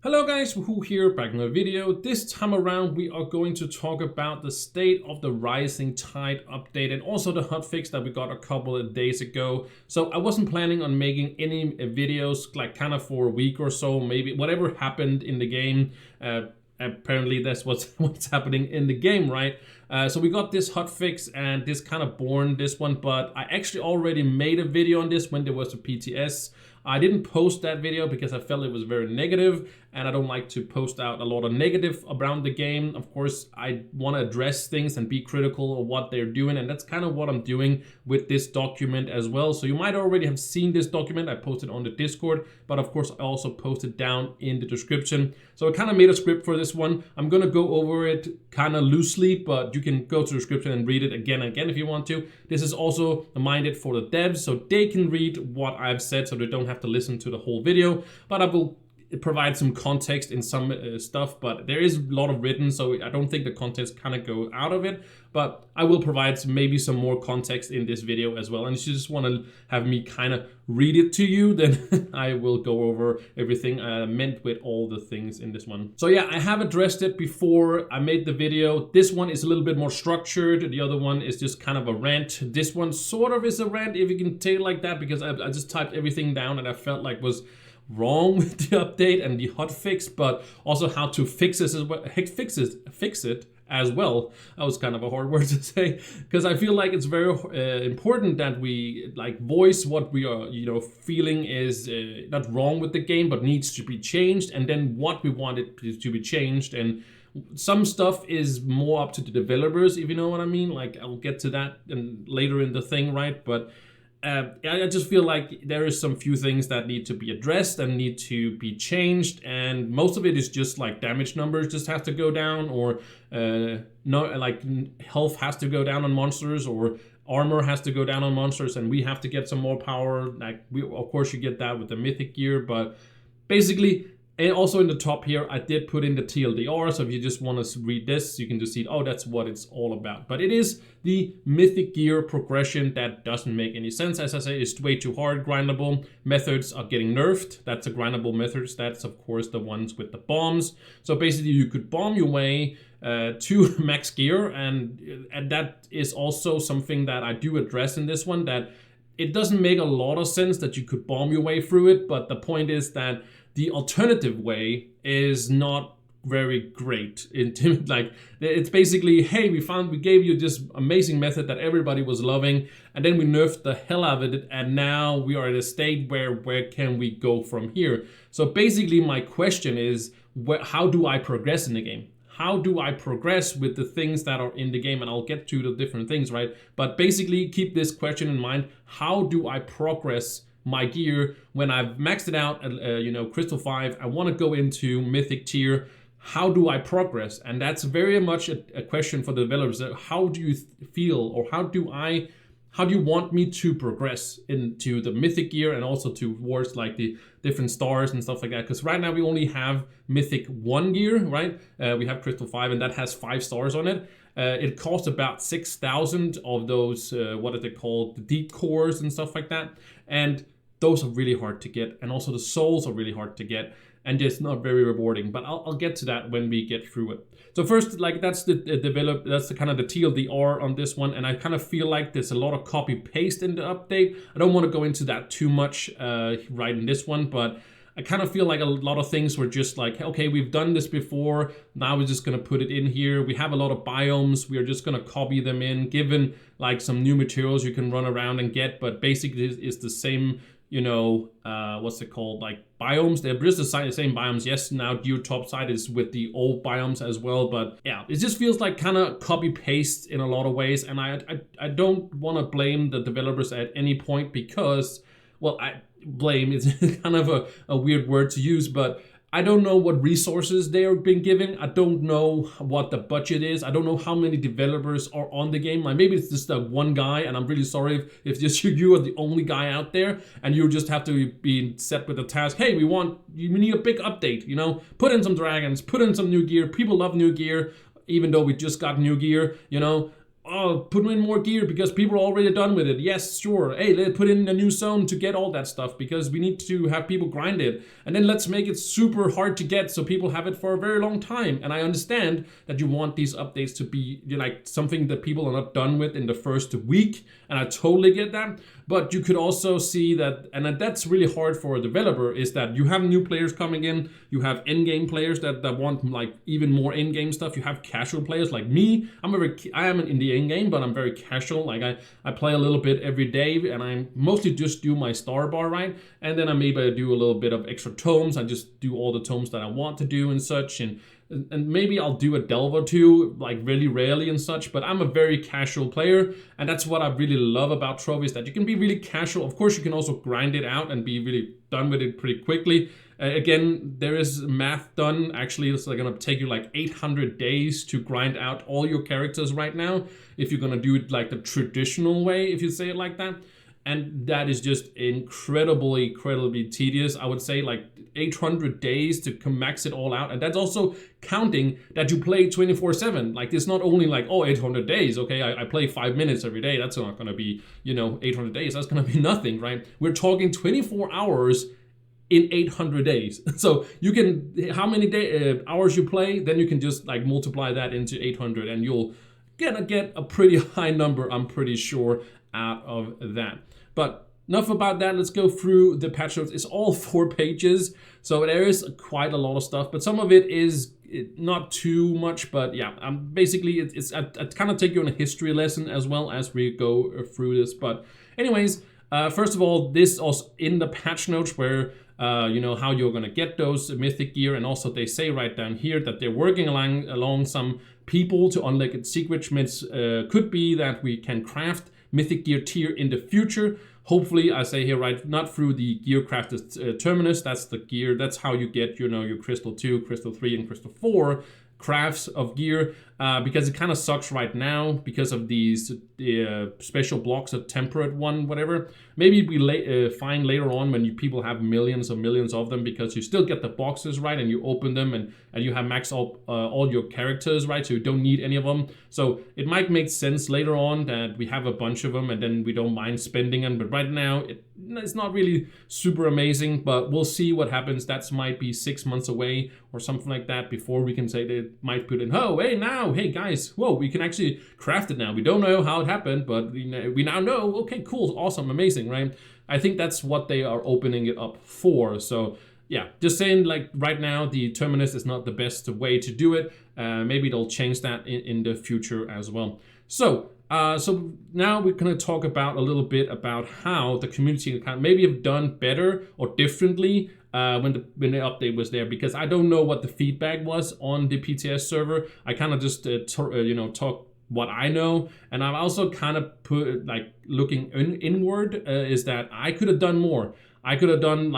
Hello guys, Wahoo here, back in a video. This time around we are going to talk about the state of the Rising Tide update and also the hotfix that we got a couple of days ago. So I wasn't planning on making any videos like kind of for a week or so, maybe whatever happened in the game. Apparently that's what's happening in the game, right? So we got this hotfix and this kind of born this one, but I actually already made a video on this when there was a PTS. I didn't post that video because I felt it was very negative and I don't like to post out a lot of negative around the game. Of course, I want to address things and be critical of what they're doing, and that's kind of what I'm doing with this document as well. So you might already have seen this document. I posted on the Discord, but of course I also posted down in the description. So I kind of made a script for this one. I'm going to go over it kind of loosely, but you can go to the description and read it again and again if you want to. This is also minded for the devs, so they can read what I've said so they don't have to listen to the whole video, but I will provide some context in some stuff, but there is a lot of written, so I don't think the context kind of go out of it, but I will provide maybe some more context in this video as well. And if you just want to have me kind of read it to you, then I will go over everything I meant with all the things in this one. So yeah, I have addressed it before I made the video. This one is a little bit more structured. The other one is just kind of a rant. This one sort of is a rant, if you can take it like that, because I just typed everything down and I felt like was wrong with the update and the hotfix, but also how to fix it as well. That was kind of a hard word to say, because I feel like it's very important that we like voice what we are, feeling is not wrong with the game, but needs to be changed, and then what we want it to be changed. And some stuff is more up to the developers, if you know what I mean. Like I'll get to that later in the thing, right? But I just feel like there is some few things that need to be addressed and need to be changed, and most of it is just like damage numbers just have to go down, or health has to go down on monsters, or armor has to go down on monsters, and we have to get some more power. Like of course you get that with the mythic gear, but basically. And also in the top here, I did put in the TLDR, so if you just want to read this, you can just see, oh, that's what it's all about. But it is the mythic gear progression that doesn't make any sense. As I say, it's way too hard grindable. Methods are getting nerfed. That's the grindable methods. That's, of course, the ones with the bombs. So basically, you could bomb your way to max gear, and that is also something that I do address in this one, that it doesn't make a lot of sense that you could bomb your way through it, but the point is that the alternative way is not very great. Like it's basically, hey, we gave you this amazing method that everybody was loving, and then we nerfed the hell out of it, and now we are at a state where can we go from here? So basically, my question is, how do I progress in the game? How do I progress with the things that are in the game? And I'll get to the different things, right? But basically, keep this question in mind: how do I progress my gear when I've maxed it out at Crystal 5? I want to go into Mythic tier. How do I progress? And that's very much a question for the developers. How do you feel, or how do you want me to progress into the Mythic gear and also towards like the different stars and stuff like that? Because right now we only have Mythic 1 gear, right? We have Crystal 5 and that has 5 stars on it. It costs about 6,000 of those, what are they called? The deep cores and stuff like that. And those are really hard to get, and also the souls are really hard to get, and just not very rewarding. But I'll get to that when we get through it. So first, like that's the kind of the TLDR on this one, and I kind of feel like there's a lot of copy paste in the update. I don't want to go into that too much right in this one, but I kind of feel like a lot of things were just like, okay, we've done this before, now we're just going to put it in here. We have a lot of biomes, we're just going to copy them in, given like some new materials you can run around and get, but basically it's the same, what's it called, like biomes. They're just the same biomes. Yes, now your top side is with the old biomes as well, but yeah, it just feels like kind of copy paste in a lot of ways, and I don't want to blame the developers at any point, because, well, blame is kind of a weird word to use, but I don't know what resources they are being given. I don't know what the budget is. I don't know how many developers are on the game. Like maybe it's just one guy, and I'm really sorry if just you are the only guy out there, and you just have to be set with the task. Hey, we need a big update. Put in some dragons, put in some new gear. People love new gear, even though we just got new gear. oh, put in more gear because people are already done with it. Yes, sure. Hey, let's put in a new zone to get all that stuff because we need to have people grind it. And then let's make it super hard to get so people have it for a very long time. And I understand that you want these updates to be like something that people are not done with in the first week. And I totally get that. But you could also see that, and that's really hard for a developer, is that you have new players coming in. You have in-game players that want like even more in-game stuff. You have casual players like me. I am in the in-game, but I'm very casual. Like I play a little bit every day, and I mostly just do my star bar, right? And then I maybe do a little bit of extra tomes. I just do all the tomes that I want to do and such, and maybe I'll do a delve or two, like really rarely and such, but I'm a very casual player, and that's what I really love about Trove, is that you can be really casual. Of course, you can also grind it out and be really done with it pretty quickly. Again, there is math done. Actually, it's like gonna take you like 800 days to grind out all your characters right now, if you're gonna do it like the traditional way, if you say it like that. And that is just incredibly tedious. I would say like 800 days to max it all out. And that's also counting that you play 24/7. Like it's not only like, oh, 800 days. Okay, I play 5 minutes every day. That's not gonna be, 800 days. That's gonna be nothing, right? We're talking 24 hours in 800 days. So you can, how many hours you play, then you can just like multiply that into 800 and you'll gonna get a pretty high number, I'm pretty sure, out of that. But enough about that. Let's go through the patch notes. It's all 4 pages, so there is quite a lot of stuff, but some of it is not too much. But yeah, basically I kind of take you on a history lesson as well as we go through this. But anyways, first of all, this also in the patch notes where how you're gonna get those mythic gear, and also they say right down here that they're working along some people to unlock its secrets, which could be that we can craft mythic gear tier in the future. Hopefully, I say here, right, not through the gear crafted terminus. That's the gear. That's how you get, your crystal 2, crystal 3, and crystal 4 crafts of gear, because it kind of sucks right now because of these special blocks of temperate one, whatever. Maybe we find later on when people have millions of them, because you still get the boxes, right, and you open them and you have maxed up all your characters, right, so you don't need any of them. So it might make sense later on that we have a bunch of them and then we don't mind spending them, but right now it's not really super amazing. But we'll see what happens. That might be 6 months away or something like that before we can say they might put in, oh, hey guys, whoa, we can actually craft it now. We don't know how it happened, but we now know. Okay, cool, awesome, amazing, right? I think that's what they are opening it up for. So yeah, just saying, like right now the terminus is not the best way to do it. Maybe they'll change that in the future as well. So now we're going to talk about a little bit about how the community can maybe have done better or differently when the update was there, because I don't know what the feedback was on the PTS server. I kind of just talk what I know, and I've also kind of put like looking inward is that I could have done more. I could have done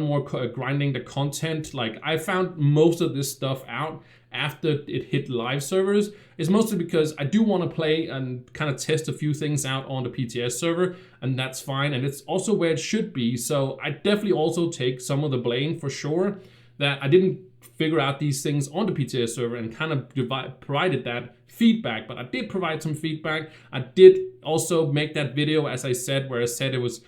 more grinding the content. Like I found most of this stuff out after it hit live servers. It's mostly because I do want to play and kind of test a few things out on the PTS server, and that's fine, and it's also where it should be. So I definitely also take some of the blame for sure that I didn't figure out these things on the PTS server and kind of provided that feedback. But I did provide some feedback. I did also make that video, as I said, where I said it was,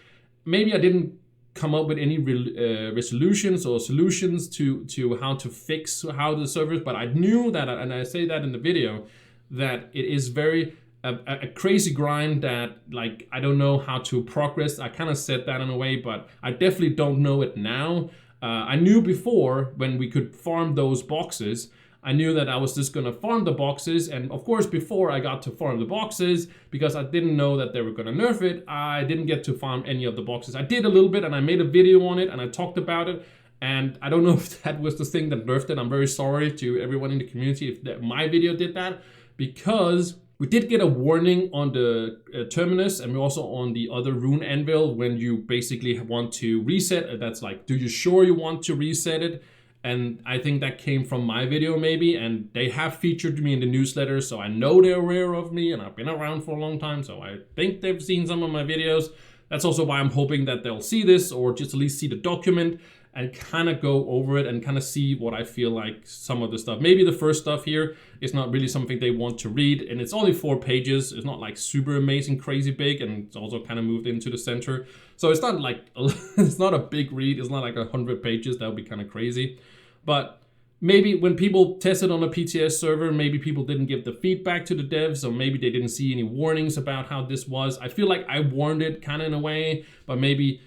maybe I didn't come up with any resolutions or solutions to how to fix how the servers, but I knew that, and I say that in the video, that it is very a crazy grind that, like, I don't know how to progress. I kind of said that in a way, but I definitely don't know it now. I knew before when we could farm those boxes, I knew that I was just gonna farm the boxes, and of course before I got to farm the boxes, because I didn't know that they were gonna nerf it, I didn't get to farm any of the boxes. I did a little bit and I made a video on it and I talked about it, and I don't know if that was the thing that nerfed it. I'm very sorry to everyone in the community if my video did that, because we did get a warning on the terminus, and we also on the other rune anvil when you basically want to reset. That's like, do you sure you want to reset it? And I think that came from my video maybe, and they have featured me in the newsletter, so I know they're aware of me, and I've been around for a long time, so I think they've seen some of my videos. That's also why I'm hoping that they'll see this, or just at least see the document. and kind of go over it and kind of see what I feel like some of the stuff. Maybe the first stuff here is not really something they want to read, and it's only 4 pages. It's not like super amazing, crazy big, and it's also kind of moved into the center. So it's not like, it's not a big read. It's not like 100 pages. That would be kind of crazy. But maybe when people tested on a PTS server, maybe people didn't give the feedback to the devs, or maybe they didn't see any warnings about how this was. I feel like I warned it kind of in a way, but maybe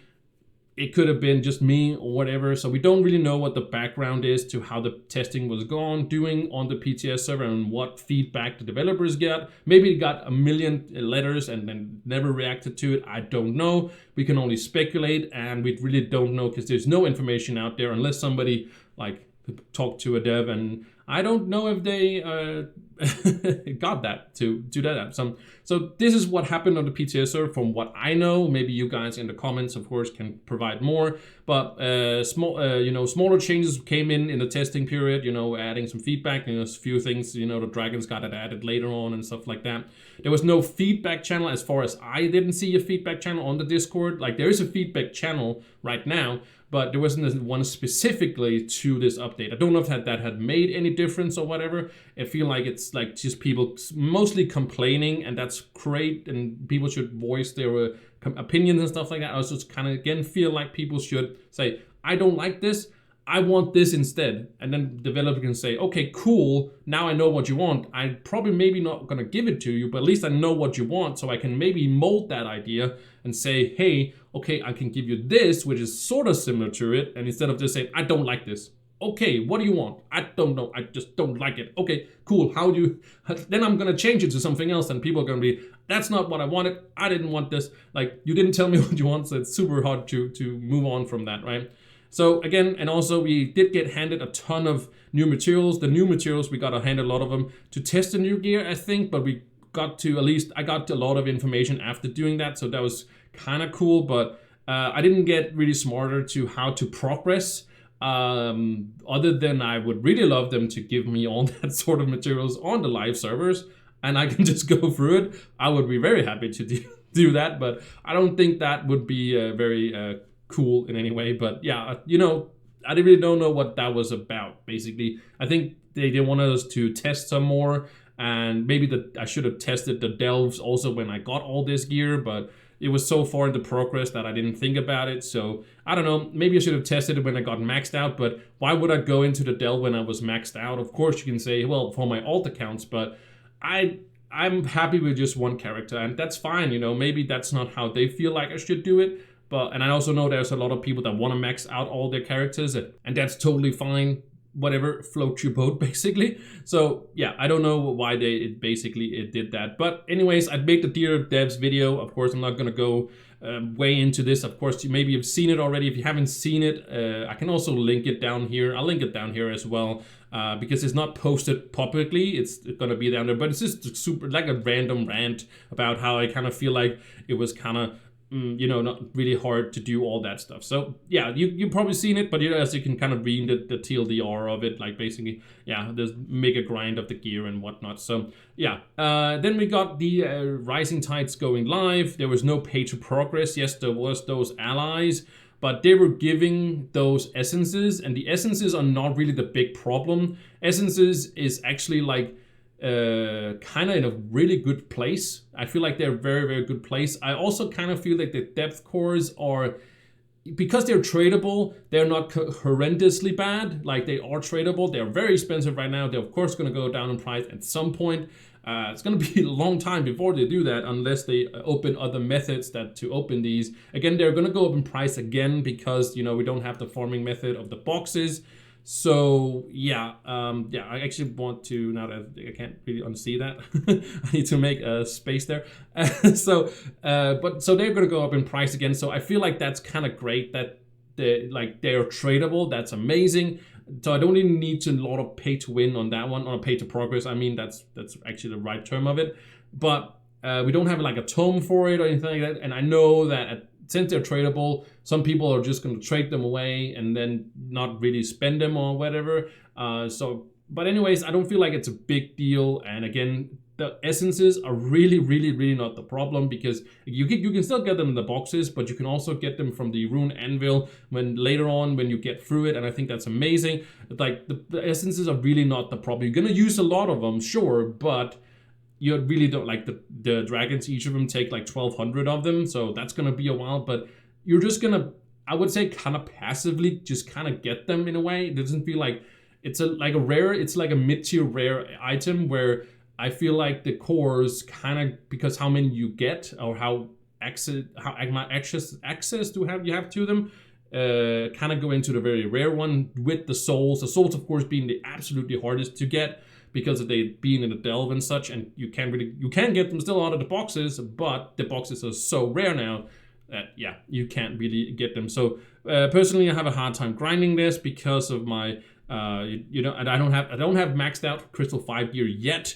it could have been just me or whatever. So we don't really know what the background is to how the testing was doing on the PTS server and what feedback the developers got. Maybe it got a million letters and then never reacted to it. I don't know. We can only speculate, and we really don't know because there's no information out there unless somebody like talked to a dev, and I don't know if they got that to do that. So this is what happened on the PTS server from what I know. Maybe you guys in the comments, of course, can provide more. But smaller changes came in the testing period. Adding some feedback. A few things. The dragons got it added later on and stuff like that. There was no feedback channel as far as I didn't see a feedback channel on the Discord. Like there is a feedback channel right now, but there wasn't one specifically to this update. I don't know if that had made any difference or whatever. I feel like it's like just people mostly complaining, and that's great, and people should voice their opinions and stuff like that. I also just kind of, again, feel like people should say, I don't like this, I want this instead. And then the developer can say, okay, cool, now I know what you want. I'm probably maybe not gonna give it to you, but at least I know what you want, so I can maybe mold that idea and say, hey, okay, I can give you this, which is sort of similar to it. And instead of just saying, I don't like this. Okay, what do you want? I don't know, I just don't like it. Okay, cool, then I'm gonna change it to something else, and people are gonna be, that's not what I wanted, I didn't want this. Like, you didn't tell me what you want, so it's super hard to move on from that, right? So again, and also we did get handed a ton of new materials. The new materials, we got handed a lot of them to test the new gear, I think, but we got to, at least I got a lot of information after doing that, so that was kind of cool, but I didn't get really smarter to how to progress, other than I would really love them to give me all that sort of materials on the live servers, and I can just go through it. I would be very happy to do that, but I don't think that would be very cool in any way. But yeah, I really don't know what that was about, basically. I think they wanted us to test some more, and maybe I should have tested the delves also when I got all this gear, but it was so far into progress that I didn't think about it. So I don't know, maybe I should have tested it when I got maxed out, but why would I go into the delve when I was maxed out? Of course you can say, well, for my alt accounts, but I'm happy with just one character, and that's fine. Maybe that's not how they feel like I should do it. And I also know there's a lot of people that want to max out all their characters, and that's totally fine. Whatever, float your boat, basically. So yeah, I don't know why it did that. But anyways, I made the Dear Devs video. Of course, I'm not gonna go way into this. Of course, maybe you've seen it already. If you haven't seen it, I can also link it down here. I'll link it down here as well, because it's not posted publicly. It's gonna be down there, but it's just super like a random rant about how I kind of feel like it was kind of not really hard to do all that stuff. So yeah, you've probably seen it, but as you can kind of read the TLDR of it, like basically, yeah, there's mega grind of the gear and whatnot. So yeah, then we got the Rising Tides going live. There was no pay to progress. Yes, there was those allies, but they were giving those essences, and the essences are not really the big problem. Essences is actually like kind of in a really good place. I feel like they're a very, very good place. I also kind of feel like the depth cores are, because they're tradable, they're not horrendously bad. Like, they are tradable. They're very expensive right now. They're of course going to go down in price at some point. It's going to be a long time before they do that, unless they open other methods to open these. Again, they're going to go up in price again because, we don't have the farming method of the boxes. So yeah, I actually want to, now that I can't really unsee that, I need to make a space there. So they're gonna go up in price again. So I feel like that's kind of great that they're tradable. That's amazing. So I don't even need a lot of pay to win on that one, or pay to progress. I mean, that's actually the right term of it. But we don't have like a tome for it or anything like that. And I know that since they're tradable, some people are just going to trade them away and then not really spend them or whatever. But anyways, I don't feel like it's a big deal. And again, the essences are really not the problem, because you can still get them in the boxes, but you can also get them from the rune anvil when later on when you get through it, and I think that's amazing. Like the essences are really not the problem. You're gonna use a lot of them, sure, but you really don't, like the dragons, each of them take like 1,200 of them, so that's gonna be a while, but you're just gonna, I would say, kind of passively just kind of get them in a way. It doesn't feel like it's like a mid-tier rare item where I feel like the cores kind of, because how many you get or how access you have to them, kind of go into the very rare one with the souls. The souls, of course, being the absolutely hardest to get, because of they being in the delve and such, and you can get them still out of the boxes, but the boxes are so rare now that you can't really get them. So personally, I have a hard time grinding this because of my and I don't have maxed out Crystal 5 gear yet.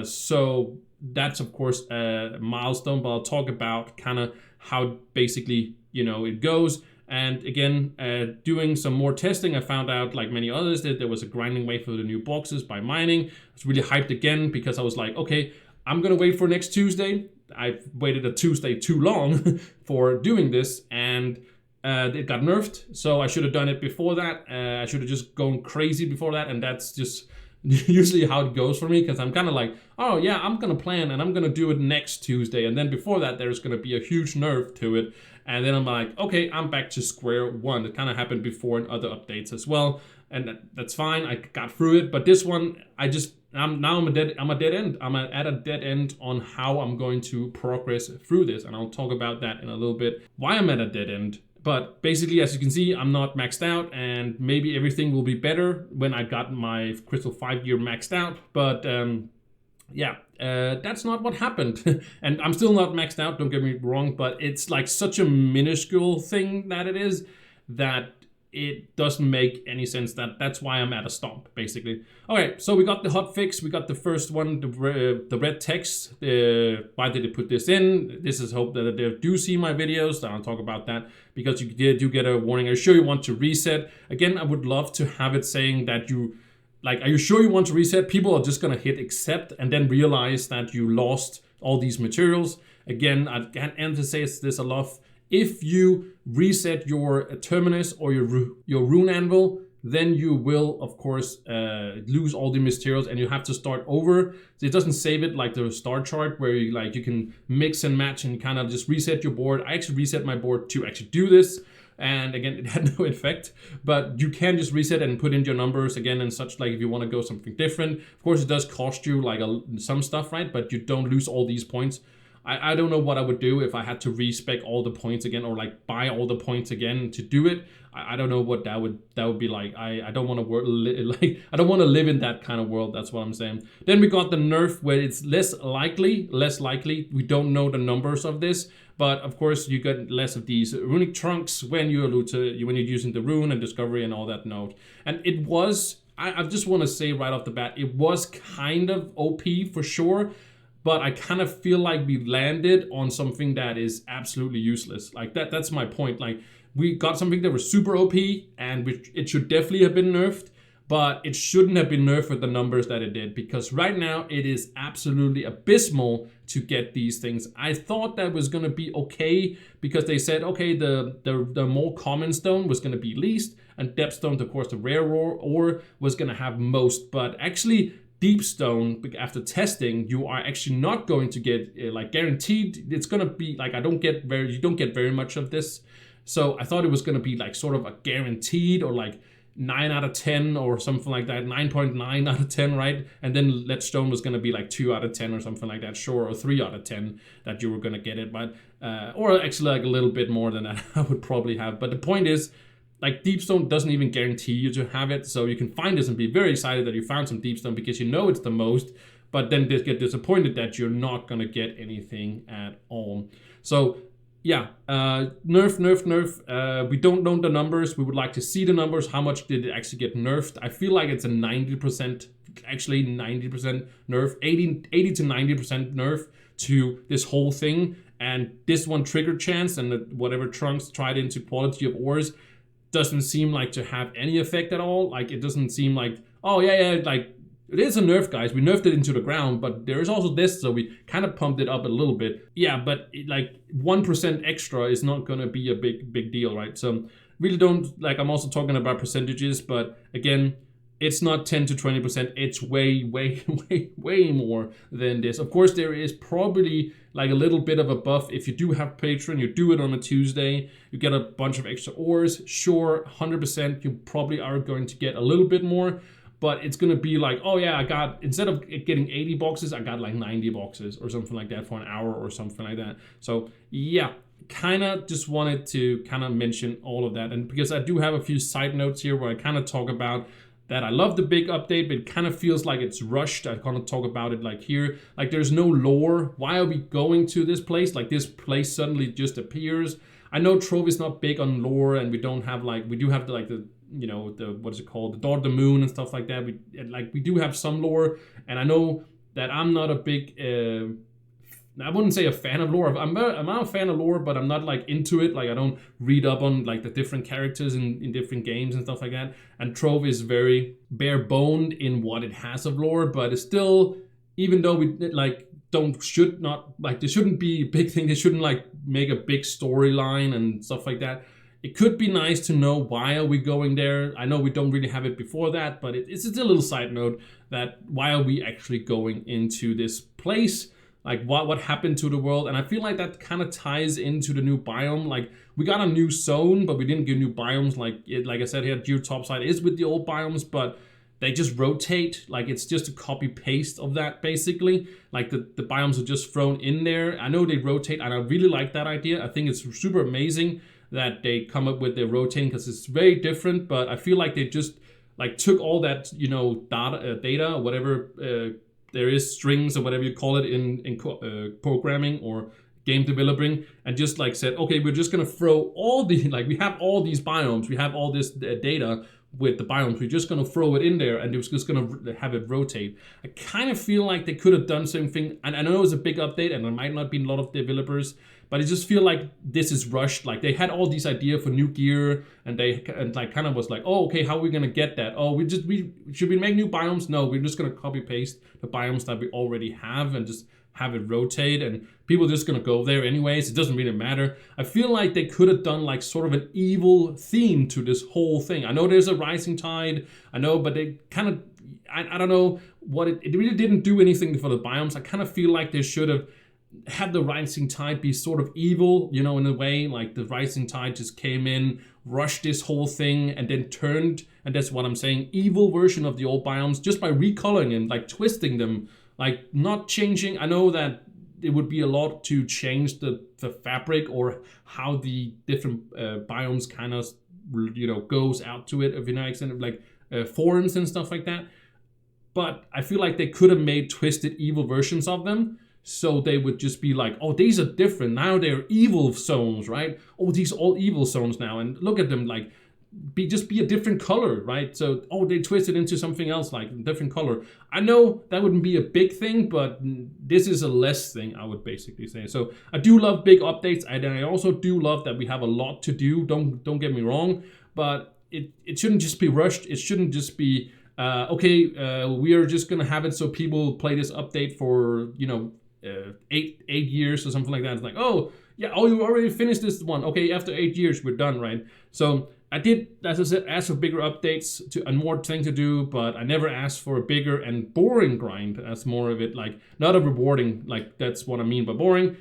So that's of course a milestone, but I'll talk about kind of how basically it goes. And again, doing some more testing, I found out, like many others did, there was a grinding way for the new boxes by mining. I was really hyped again because I was like, okay, I'm gonna wait for next Tuesday. I've waited a Tuesday too long for doing this, and it got nerfed. So I should have done it before that. I should have just gone crazy before that, and that's just usually how it goes for me, because I'm kind of like, oh yeah, I'm gonna plan and I'm gonna do it next Tuesday, and then before that there's gonna be a huge nerf to it. And then I'm like, okay, I'm back to square one. It kind of happened before in other updates as well, and that's fine. I got through it, but this one, I'm at a dead end. I'm at a dead end on how I'm going to progress through this, and I'll talk about that in a little bit. Why I'm at a dead end. But basically, as you can see, I'm not maxed out, and maybe everything will be better when I got my Crystal 5 gear maxed out. But that's not what happened. And I'm still not maxed out, don't get me wrong, but it's like such a minuscule thing that it is, that it doesn't make any sense. That's why I'm at a stomp, basically. Okay, so we got the hotfix. We got the first one, the red text. Why did it put this in? This is hope that they do see my videos. I'll talk about that, because you do get a warning. Are you sure you want to reset? Again, I would love to have it saying that are you sure you want to reset? People are just gonna hit accept and then realize that you lost all these materials. Again, I can't emphasize this enough. If you reset your terminus or your rune anvil, then you will, of course, lose all the materials and you have to start over. So it doesn't save it like the star chart where you can mix and match and kind of just reset your board. I actually reset my board to actually do this. And again, it had no effect, but you can just reset and put in your numbers again and such, like if you want to go something different. Of course, it does cost you like some stuff, right? But you don't lose all these points. I don't know what I would do if I had to respec all the points again, or like buy all the points again to do it. I don't know what that would be like. I don't want to I don't want to live in that kind of world. That's what I'm saying. Then we got the nerf where it's less likely. We don't know the numbers of this, but of course you get less of these runic trunks when you're using the rune and discovery and all that note. And it was, I just want to say right off the bat, it was kind of OP for sure. But I kind of feel like we landed on something that is absolutely useless. Like that's my point. Like we got something that was super OP, and it should definitely have been nerfed, but it shouldn't have been nerfed with the numbers that it did, because right now it is absolutely abysmal to get these things. I thought that was gonna be okay, because they said, okay, the more common stone was gonna be least, and depth stone, of course, the rare ore was gonna have most, but actually, deep stone, after testing, you are actually not going to get like guaranteed. It's gonna be like you don't get very much of this. So I thought it was gonna be like sort of a guaranteed, or like 9 out of 10 or something like that, 9.9 out of 10, right? And then leadstone was gonna be like 2 out of 10 or something like that, sure, or 3 out of 10 that you were gonna get it, but or actually like a little bit more than that I would probably have. But the point is, like, deepstone doesn't even guarantee you to have it, so you can find this and be very excited that you found some deepstone because you know it's the most, but then just get disappointed that you're not gonna get anything at all. So yeah, nerf. We don't know the numbers. We would like to see the numbers. How much did it actually get nerfed? I feel like it's a 90%, actually 90% nerf, 80 to 90% nerf to this whole thing. And this one trigger chance and whatever trunks tried into quality of ores doesn't seem like to have any effect at all. Like, it doesn't seem like, oh yeah, like it is a nerf, guys. We nerfed it into the ground, but there is also this, so we kind of pumped it up a little bit. Yeah, but like 1% extra is not gonna be a big deal, right? So really don't, like, I'm also talking about percentages, but again, it's not 10 to 20%. It's way more than this. Of course, there is probably like a little bit of a buff. If you do have Patreon, you do it on a Tuesday, you get a bunch of extra ores. Sure, 100%, you probably are going to get a little bit more, but it's going to be like, oh yeah, I got, instead of getting 80 boxes, I got like 90 boxes or something like that for an hour or something like that. So yeah, kind of just wanted to kind of mention all of that. And because I do have a few side notes here where I kind of talk about that I love the big update, but it kind of feels like it's rushed. I kind of talk about it like here. Like there's no lore. Why are we going to this place? Like this place suddenly just appears. I know Trove is not big on lore, and we don't have like, we do have the you know, the, what is it called? The Daughter of the Moon and stuff like that. We do have some lore, and I know that I'm not a big, I wouldn't say a fan of lore. I'm not a fan of lore, but I'm not like into it. Like I don't read up on like the different characters in different games and stuff like that. And Trove is very bare boned in what it has of lore, but it's still, even though we like should not like, there shouldn't be a big thing. They shouldn't like make a big storyline and stuff like that. It could be nice to know why are we going there. I know we don't really have it before that, but it's just a little side note that why are we actually going into this place? Like what happened to the world? And I feel like that kind of ties into the new biome. Like we got a new zone, but we didn't get new biomes. Like I said here, Geotopside is with the old biomes, but they just rotate. Like it's just a copy paste of that basically. Like the biomes are just thrown in there. I know they rotate, and I really like that idea. I think it's super amazing that they come up with their rotating, because it's very different. But I feel like they just like took all that, you know, data or whatever. There is strings or whatever you call it in programming or game developing, and just like said, okay, we're just gonna throw all the, like we have all these biomes, we have all this data with the biomes, we're just gonna throw it in there and it's just gonna have it rotate. I kind of feel like they could have done something, and I know it's a big update and there might not be a lot of developers, but I just feel like this is rushed. Like they had all these ideas for new gear, and like kind of was like, oh, okay, how are we gonna get that? Oh, we should we make new biomes? No, we're just gonna copy paste the biomes that we already have and just have it rotate, and people are just gonna go there anyways. It doesn't really matter. I feel like they could have done like sort of an evil theme to this whole thing. I know there's a rising tide, I know, but they kind of, I don't know what it really didn't do anything for the biomes. I kind of feel like they should have had the rising tide be sort of evil, you know, in a way. Like the rising tide just came in, rushed this whole thing, and then turned, and that's what I'm saying, evil version of the old biomes, just by recoloring them, like twisting them, like not changing. I know that it would be a lot to change the fabric or how the different biomes kind of, you know, goes out to it, if you know, extent, like forms and stuff like that. But I feel like they could have made twisted evil versions of them, so they would just be like, oh, these are different. Now they're evil zones, right? Oh, these are all evil zones now. And look at them, like, just be a different color, right? So, oh, they twisted into something else, like a different color. I know that wouldn't be a big thing, but this is a less thing, I would basically say. So I do love big updates, and I also do love that we have a lot to do. Don't get me wrong, but it shouldn't just be rushed. It shouldn't just be, we are just gonna have it so people play this update for, you know, 8 years or something like that. It's like, oh yeah, oh, you already finished this one. Okay, after 8 years we're done, right? So I did, as I said, ask for bigger updates and more thing to do, but I never asked for a bigger and boring grind. That's more of it, like not a rewarding, like that's what I mean by boring.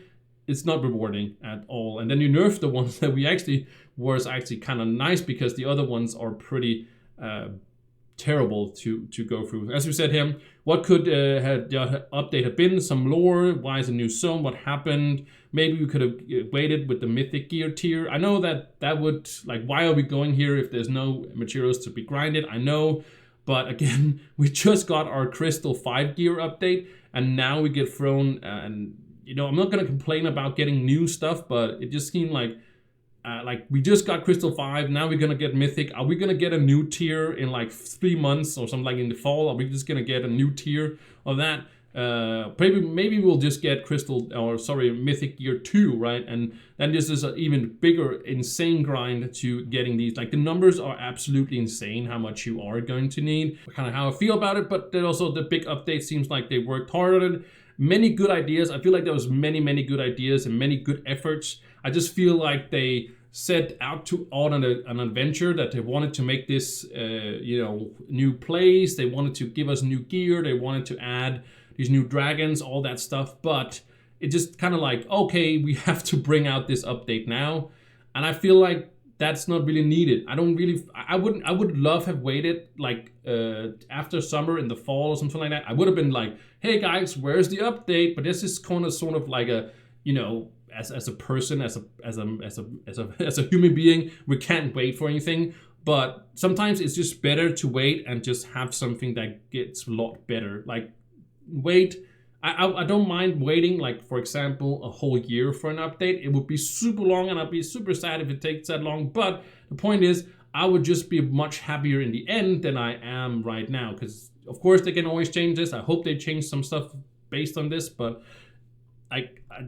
It's not rewarding at all. And then you nerf the ones that we actually was actually kind of nice, because the other ones are pretty terrible to go through. As we said here, what could the update have been? Some lore. Why is a new zone? What happened? Maybe we could have waited with the mythic gear tier. I know that would, like, why are we going here if there's no materials to be grinded? I know, but again, we just got our crystal 5 gear update, and now we get thrown, and you know, I'm not gonna complain about getting new stuff, but it just seemed like we just got Crystal 5, now we're gonna get Mythic. Are we gonna get a new tier in like 3 months or something, like in the fall? Are we just gonna get a new tier of that? Maybe we'll just get Mythic Gear 2, right? And then this is an even bigger, insane grind to getting these. Like the numbers are absolutely insane how much you are going to need. Kind of how I feel about it, but then also the big update seems like they worked hard on it. Many good ideas. I feel like there was many good ideas and many good efforts. I just feel like they set out on an adventure that they wanted to make this, new place. They wanted to give us new gear. They wanted to add these new dragons, all that stuff. But it just kind of like, okay, we have to bring out this update now. And I feel like that's not really needed. I would love have waited like after summer in the fall or something like that. I would have been like, hey guys, where's the update? But this is kind of sort of like a, as a person, as a human being, we can't wait for anything. But sometimes it's just better to wait and just have something that gets a lot better. Like wait. I don't mind waiting, like, for example, a whole year for an update. It would be super long, and I'd be super sad if it takes that long. But the point is, I would just be much happier in the end than I am right now. Because, of course, they can always change this. I hope they change some stuff based on this. But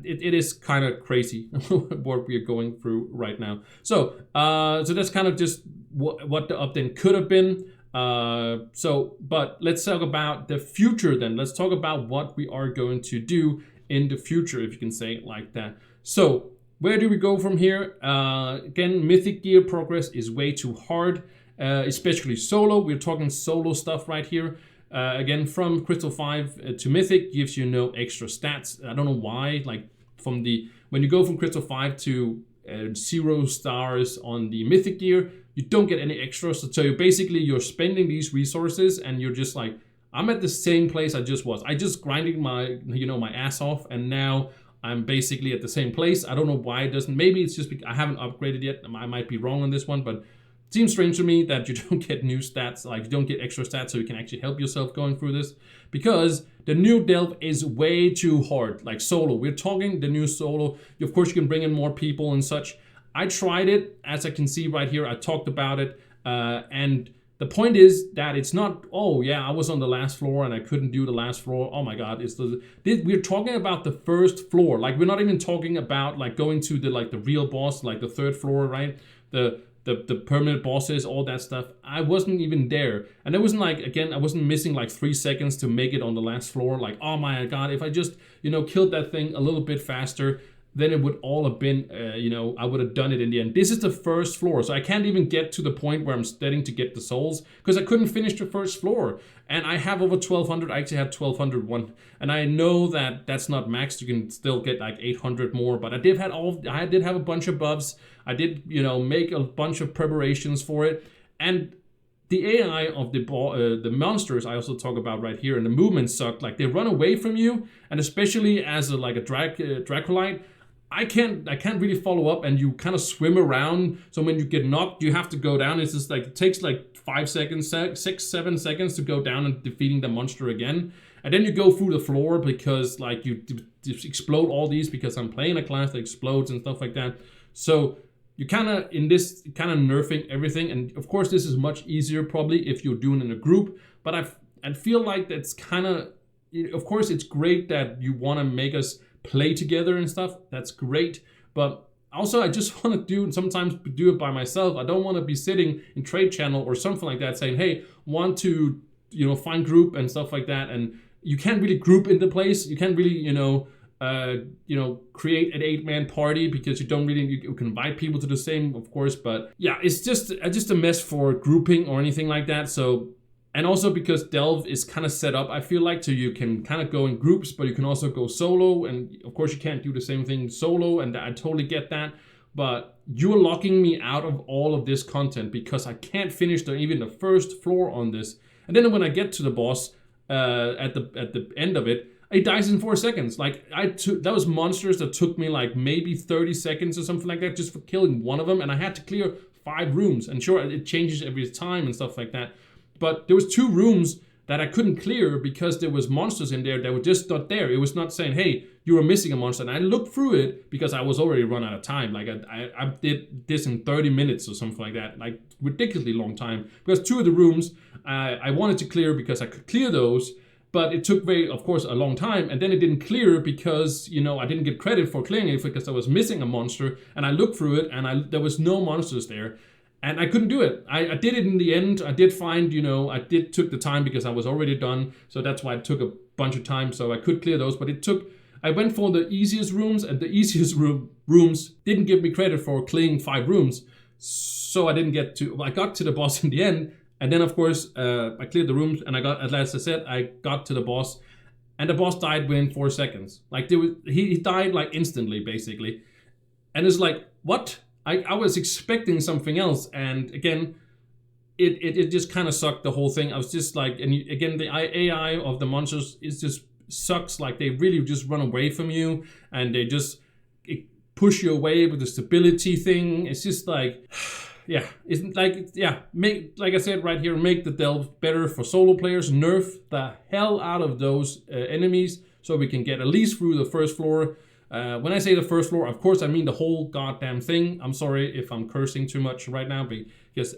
it is kind of crazy what we are going through right now. So that's kind of just what the update could have been. But let's talk about the future then. Let's talk about what we are going to do in the future, if you can say it like that. So where do we go from here? Again, Mythic Gear progress is way too hard, especially solo. We're talking solo stuff right here. Again, from Crystal 5 to Mythic gives you no extra stats. I don't know why. Like when you go from Crystal 5 to 0 stars on the Mythic Gear, you don't get any extras. So you're spending these resources and you're just like, I'm at the same place I just was. I just grinded my ass off, and now I'm basically at the same place. I don't know why it doesn't. Maybe it's just because I haven't upgraded yet. I might be wrong on this one, but it seems strange to me that you don't get new stats, like you don't get extra stats so you can actually help yourself going through this. Because the new delve is way too hard, like solo. We're talking the new solo. Of course, you can bring in more people and such. I tried it, as I can see right here. I talked about it, and the point is that it's not, oh yeah, I was on the last floor and I couldn't do the last floor. Oh my God, we're talking about the first floor. Like we're not even talking about like going to the real boss, like the third floor, right? The permanent bosses, all that stuff. I wasn't even there. And it wasn't like, again, I wasn't missing like 3 seconds to make it on the last floor. Like, oh my God, if I just, killed that thing a little bit faster, then it would all have been, I would have done it in the end. This is the first floor, so I can't even get to the point where I'm starting to get the souls because I couldn't finish the first floor. And I have over 1,200. I actually had 1,201, and I know that that's not maxed. You can still get like 800 more, but I did have a bunch of buffs. I did, make a bunch of preparations for it, and the AI of the monsters I also talk about right here, and the movements suck. Like they run away from you, and especially as a Draculite. I can't really follow up, and you kind of swim around. So when you get knocked, you have to go down. It's just like it takes like 5 seconds, 6, 7 seconds to go down and defeating the monster again. And then you go through the floor because like you explode all these because I'm playing a class that explodes and stuff like that. So you kind of nerfing everything. And of course, this is much easier probably if you're doing it in a group. But I feel like that's kind of course, it's great that you want to make us play together and stuff. That's great, but also I just want to sometimes do it by myself. I don't want to be sitting in trade channel or something like that saying, hey, want to find group and stuff like that. And you can't really group into place. You can't really create an 8-man party because you can invite people to the same, of course. But yeah, it's just a mess for grouping or anything like that. So. And also because Delve is kind of set up, I feel like, so you can kind of go in groups, but you can also go solo. And of course you can't do the same thing solo, and I totally get that. But you're locking me out of all of this content because I can't finish even the first floor on this. And then when I get to the boss at the end of it, it dies in 4 seconds. Like that was monsters that took me like maybe 30 seconds or something like that just for killing one of them. And I had to clear 5 rooms. And sure, it changes every time and stuff like that. But there was 2 rooms that I couldn't clear because there was monsters in there that were just not there. It was not saying, hey, you were missing a monster. And I looked through it because I was already run out of time. Like I did this in 30 minutes or something like that. Like ridiculously long time. Because 2 of the rooms I wanted to clear because I could clear those. but it took of course, a long time, and then it didn't clear because, you know, I didn't get credit for clearing it because I was missing a monster, and I looked through it, and there was no monsters there, and I couldn't do it. I did it in the end. I did find, you know, took the time because I was already done, so that's why it took a bunch of time, so I could clear those, but I went for the easiest rooms, and the easiest rooms didn't give me credit for clearing 5 rooms, so I got to the boss in the end. And then, of course, I cleared the rooms, and as I said, I got to the boss, and the boss died within 4 seconds. Like, he died like instantly, basically. And it's like, what? I was expecting something else, and again, it just kind of sucked, the whole thing. I was just like, and again, the AI of the monsters is just sucks. Like, they really just run away from you, and they just push you away with the stability thing. It's just like... Yeah, it's like, yeah, like I said right here, make the delve better for solo players. Nerf the hell out of those enemies so we can get at least through the first floor. When I say the first floor, of course, I mean the whole goddamn thing. I'm sorry if I'm cursing too much right now, because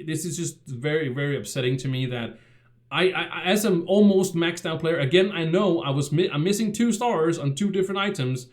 this is just very, very upsetting to me that I as an almost maxed out player, again, I know I'm missing 2 stars on 2 different items.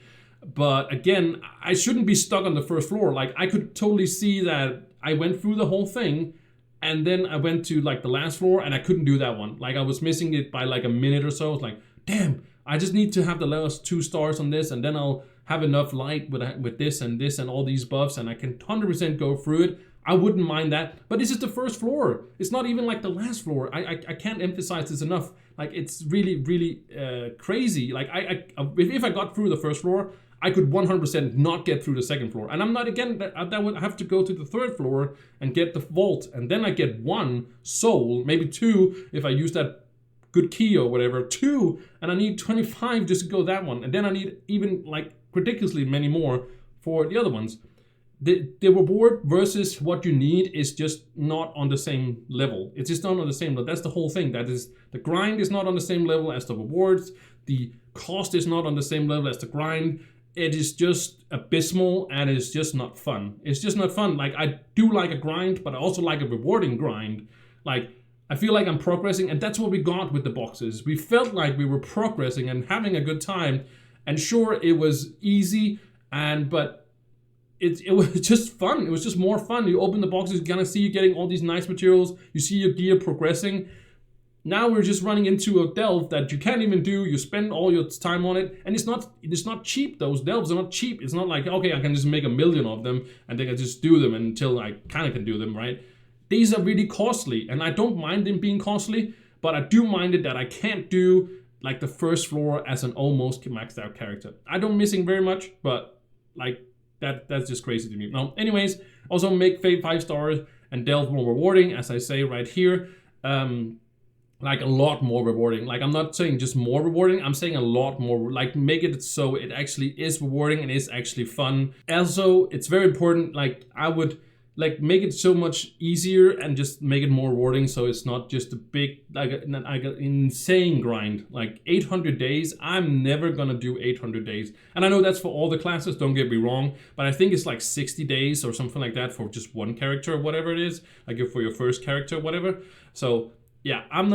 But again, I shouldn't be stuck on the first floor. Like, I could totally see that I went through the whole thing, and then I went to like the last floor, and I couldn't do that one. Like, I was missing it by like a minute or so. It's like, damn, I just need to have the last 2 stars on this, and then I'll have enough light with this and all these buffs, and I can 100% go through it. I wouldn't mind that. But this is the first floor. It's not even like the last floor. I can't emphasize this enough. Like, it's really, really crazy. Like, if I got through the first floor, I could 100% not get through the second floor. And I'm not, again, that would have to go to the third floor and get the vault. And then I get 1 soul, maybe 2 if I use that good key or whatever, 2. And I need 25 just to go that one. And then I need even like ridiculously many more for the other ones. The reward versus what you need is just not on the same level. It's just not on the same level. That's the whole thing. That is, the grind is not on the same level as the rewards. The cost is not on the same level as the grind. It is just abysmal, and it's just not fun. It's just not fun. Like, I do like a grind, but I also like a rewarding grind. Like, I feel like I'm progressing, and that's what we got with the boxes. We felt like we were progressing and having a good time. And sure, it was easy, but it was just fun. It was just more fun. You open the boxes, you kind of see you getting all these nice materials. You see your gear progressing. Now we're just running into a delve that you can't even do. You spend all your time on it, and it's not cheap. Those delves are not cheap. It's not like, okay, I can just make 1 million of them, and then I just do them until I kind of can do them, right? These are really costly, and I don't mind them being costly, but I do mind it that I can't do like the first floor as an almost maxed out character. I don't missing very much, but like that's just crazy to me. Now, anyways, also make 5 stars and delve more rewarding, as I say right here. Like a lot more rewarding. Like, I'm not saying just more rewarding, I'm saying a lot more. Like, make it so it actually is rewarding and is actually fun. Also, it's very important, like, I would like make it so much easier and just make it more rewarding, so it's not just a big like an insane grind. Like 800 days, I'm never gonna do 800 days. And I know that's for all the classes, don't get me wrong, but I think it's like 60 days or something like that for just one character or whatever it is, like for your first character or whatever. So yeah, I'm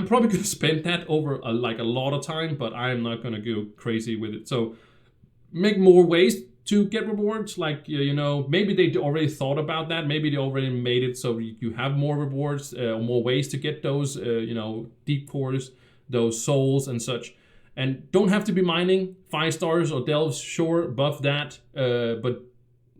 probably gonna spend that over a lot of time, but I'm not gonna go crazy with it. So make more ways to get rewards, like, you know, maybe they already thought about that. Maybe they already made it so you have more rewards, more ways to get those, you know, deep cores, those souls and such. And don't have to be mining 5 stars or delves, sure, buff that, but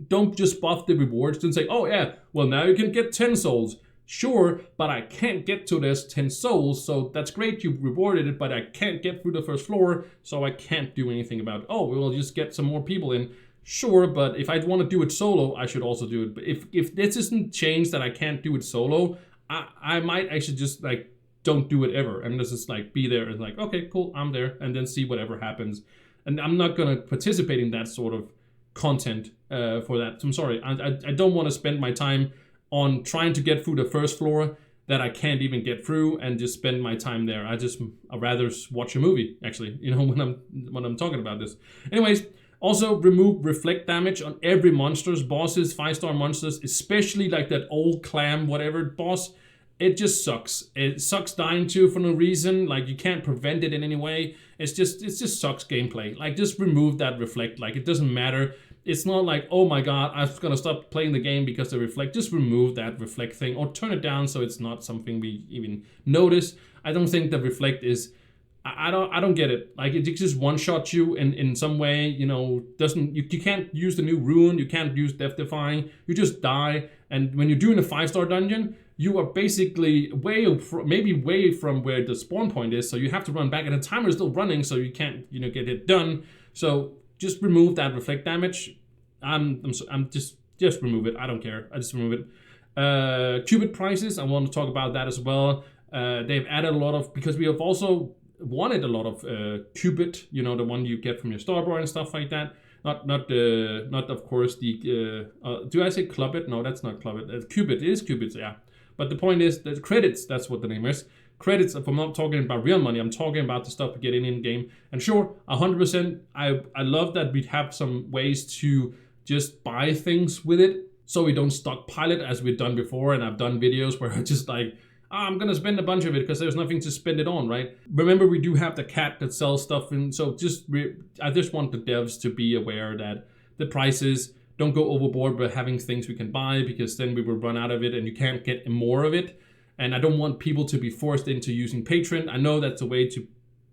don't just buff the rewards. Don't say, oh yeah, well now you can get 10 souls. Sure, but I can't get to this 10 souls, so that's great, you rewarded it, but I can't get through the first floor, so I can't do anything about it. Oh, we'll just get some more people in. Sure, but if I want to do it solo, I should also do it. But if this isn't changed that I can't do it solo, I might actually just like don't do it ever, and just like be there and like, okay, cool, I'm there, and then see whatever happens. And I'm not gonna participate in that sort of content for that. I'm sorry, I don't want to spend my time on trying to get through the first floor that I can't even get through and just spend my time there. I'd rather watch a movie, actually, you know, when I'm talking about this. Anyways, also remove reflect damage on every monsters, bosses, 5-star monsters, especially like that old clam whatever boss. it just sucks. It sucks dying to for no reason. Like, you can't prevent it in any way. It just sucks gameplay. Like, just remove that reflect. Like, it doesn't matter. It's not like, oh my god, I'm gonna stop playing the game because of reflect. Just remove that reflect thing or turn it down so it's not something we even notice. I don't think the reflect is, I don't get it. Like, it just one-shot you in some way, you know, doesn't, you can't use the new rune, you can't use death defying, you just die. And when you're doing a 5-star dungeon, you are basically maybe way from where the spawn point is, so you have to run back, and the timer is still running, so you can't, you know, get it done. So just remove that reflect damage. Just remove it. I don't care. I just remove it. Qubit prices, I want to talk about that as well. They've added a lot of, because we have also wanted a lot of qubit, you know, the one you get from your starboard and stuff like that. Not of course the do I say clubbit? No, that's not clubbit. Qubit, it is qubits, yeah. But the point is that credits, that's what the name is. Credits, if I'm not talking about real money, I'm talking about the stuff we get in game. And sure, 100%, I love that we have some ways to just buy things with it, so we don't stockpile it as we've done before. And I've done videos where I just like, I'm gonna spend a bunch of it because there's nothing to spend it on, right? Remember, we do have the cat that sells stuff, and so I just want the devs to be aware that the prices don't go overboard by having things we can buy, because then we will run out of it and you can't get more of it. And I don't want people to be forced into using Patreon. I know that's a way to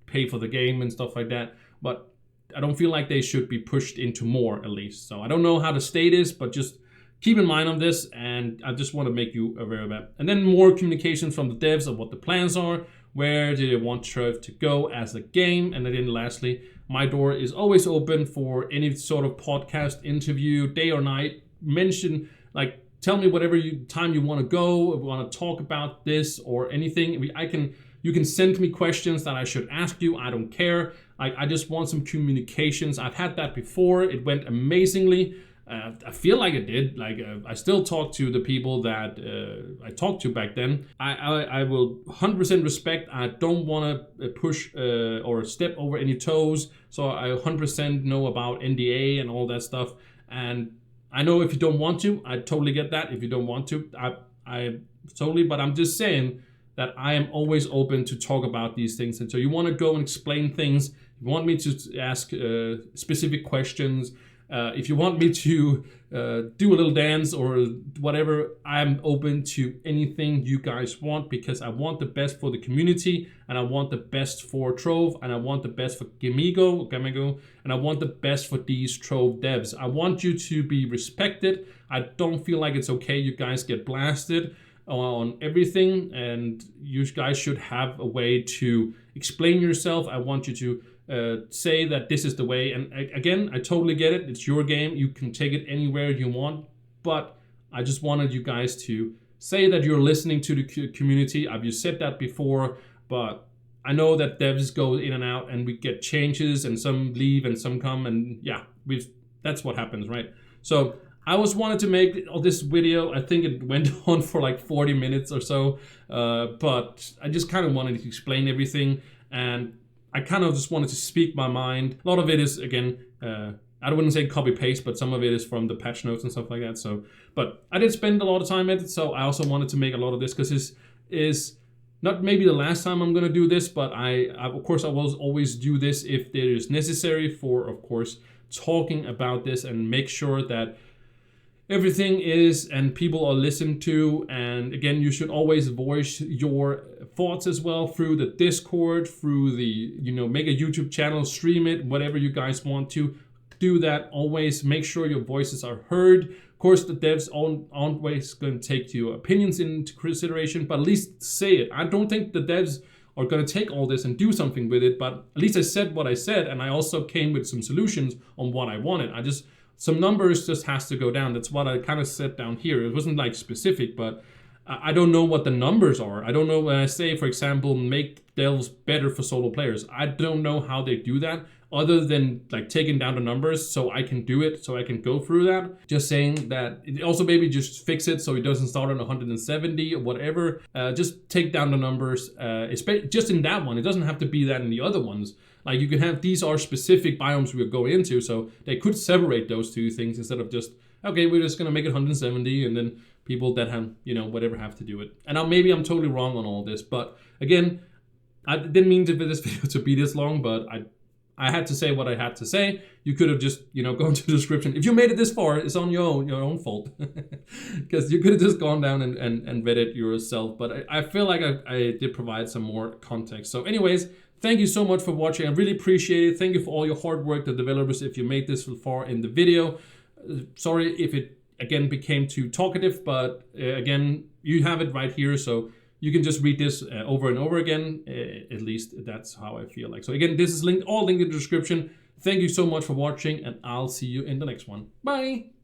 pay for the game and stuff like that, but I don't feel like they should be pushed into more, at least. So I don't know how the state is, but just keep in mind on this, and I just want to make you aware of that. And then more communication from the devs of what the plans are, where do they want Trove to go as a game. And then lastly, my door is always open for any sort of podcast, interview, day or night. Mention, like, tell me whatever time you want to go, if you want to talk about this or anything. You can send me questions that I should ask you. I don't care. I just want some communications. I've had that before. It went amazingly. I feel like it did. Like, I still talk to the people that I talked to back then. I will 100% respect. I don't want to push or step over any toes. So I 100% know about NDA and all that stuff. And I know if you don't want to, I totally get that. If you don't want to, I totally, but I'm just saying that I am always open to talk about these things. And so you want to go and explain things, you want me to ask specific questions, if you want me to do a little dance or whatever, I'm open to anything you guys want, because I want the best for the community, and I want the best for Trove, and I want the best for Gamigo, and I want the best for these Trove devs. I want you to be respected. I don't feel like it's okay you guys get blasted on everything, and you guys should have a way to explain yourself. I want you to say that this is the way. And again, I totally get it. It's your game. You can take it anywhere you want. But I just wanted you guys to say that you're listening to the community. I've just said that before, but I know that devs go in and out, and we get changes, and some leave and some come, and yeah, that's what happens, right? So I wanted to make this video. I think it went on for like 40 minutes or so, but I just kind of wanted to explain everything, and I kind of just wanted to speak my mind. A lot of it is, again, I wouldn't say copy paste, but some of it is from the patch notes and stuff like that. So, but I did spend a lot of time at it, so I also wanted to make a lot of this, because this is not maybe the last time I'm gonna do this, but I of course I will always do this if it is necessary for, of course, talking about this and make sure that everything is and people are listened to. And again, you should always voice your thoughts as well through the Discord, through the, make a YouTube channel, stream it, whatever you guys want to do that. Always make sure your voices are heard. Of course, the devs aren't always going to take your opinions into consideration, but at least say it. I don't think the devs are going to take all this and do something with it, but at least I said what I said, and I also came with some solutions on what I wanted. Some numbers just has to go down. That's what I kind of said down here. It wasn't like specific, but I don't know what the numbers are. I don't know when I say, for example, make delves better for solo players. I don't know how they do that, other than like taking down the numbers so I can do it, so I can go through that. Just saying that. Also maybe just fix it so it doesn't start on 170 or whatever. Just take down the numbers, just in that one. It doesn't have to be that in the other ones. Like, you can have, these are specific biomes we're going into, so they could separate those two things instead of just okay, we're just gonna make it 170, and then people that have, you know, whatever have to do it. And now maybe I'm totally wrong on all this, but again, I didn't mean for this video to be this long, but I had to say what I had to say. You could have just, you know, gone to the description. If you made it this far, it's on your own fault. Because you could have just gone down and read it yourself. But I feel like I did provide some more context. So anyways, thank you so much for watching. I really appreciate it. Thank you for all your hard work, the developers, if you made this far in the video. Sorry if it, again, became too talkative, but again, you have it right here. So you can just read this over and over again. At least that's how I feel like. So again, this is all linked in the description. Thank you so much for watching, and I'll see you in the next one. Bye!